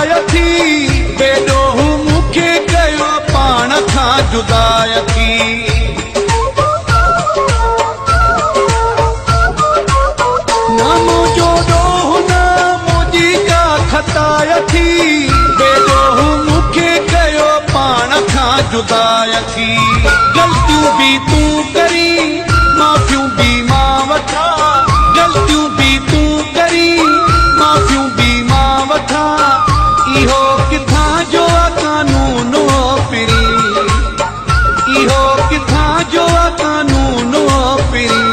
खताय थी बेडो मुखे कयो पाण खां जुदाय थी खताय थी बेडो मुखे कयो पाण खां जुदाय थी गलतियूं भी तूं करी माफ़ियूं भी मां वठां गलतियूं भी तूं करी माफ़ियूं भी मां वठां इहो किथां जो कानून पिरी इहो किथां जो कानून पिरी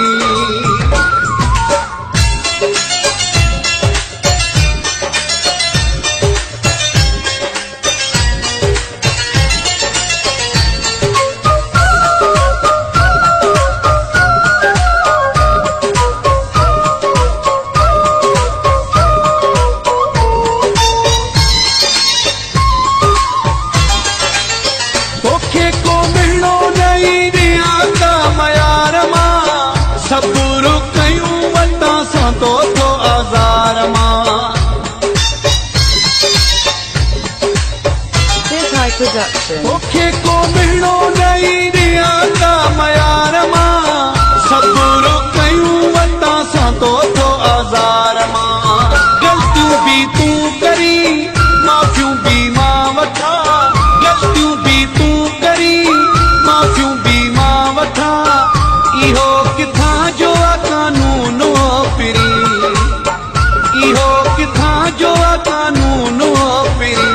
सबूर कयूं वटां सां तो आज़ार मां तोखे को मिलणो नहीं दिया का मयार मां सबूर कयूं वटां सां तो आज़ार मां गलतियूं भी तूं करी माफ़ियूं भी मां वठां गलतियूं भी तूं करी माफ़ियूं भी मां वठां इहो किथां जो कानून पिरी इहो किथां जो कानून पिरी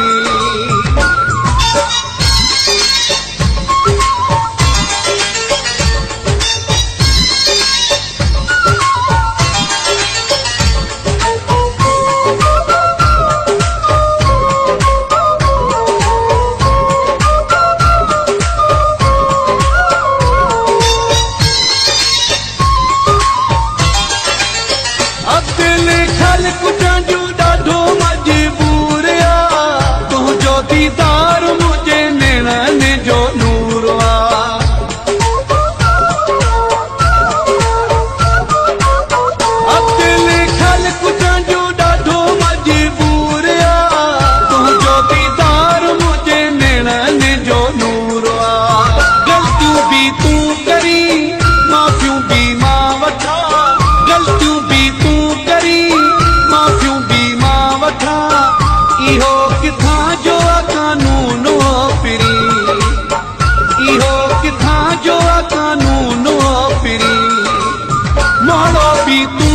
ॾाढो मजबूर आ तुंहिंजो दीदार मुंहिंजे नेणन जो नूर आ दिल ख़ल्क़ तुंहिंजो ॾाढो मजबूर आ तुंहिंजो दीदार मुंहिंजे नेणन जो नूर आ गलतियूं भी तूं करी माफ़ियूं भी मां वठां गलतियूं भी तूं करी माफ़ियूं भी मां वठां इहो किथां जो कानून पिरी इहो किथां जो कानून पिरी माण्हू भी तूं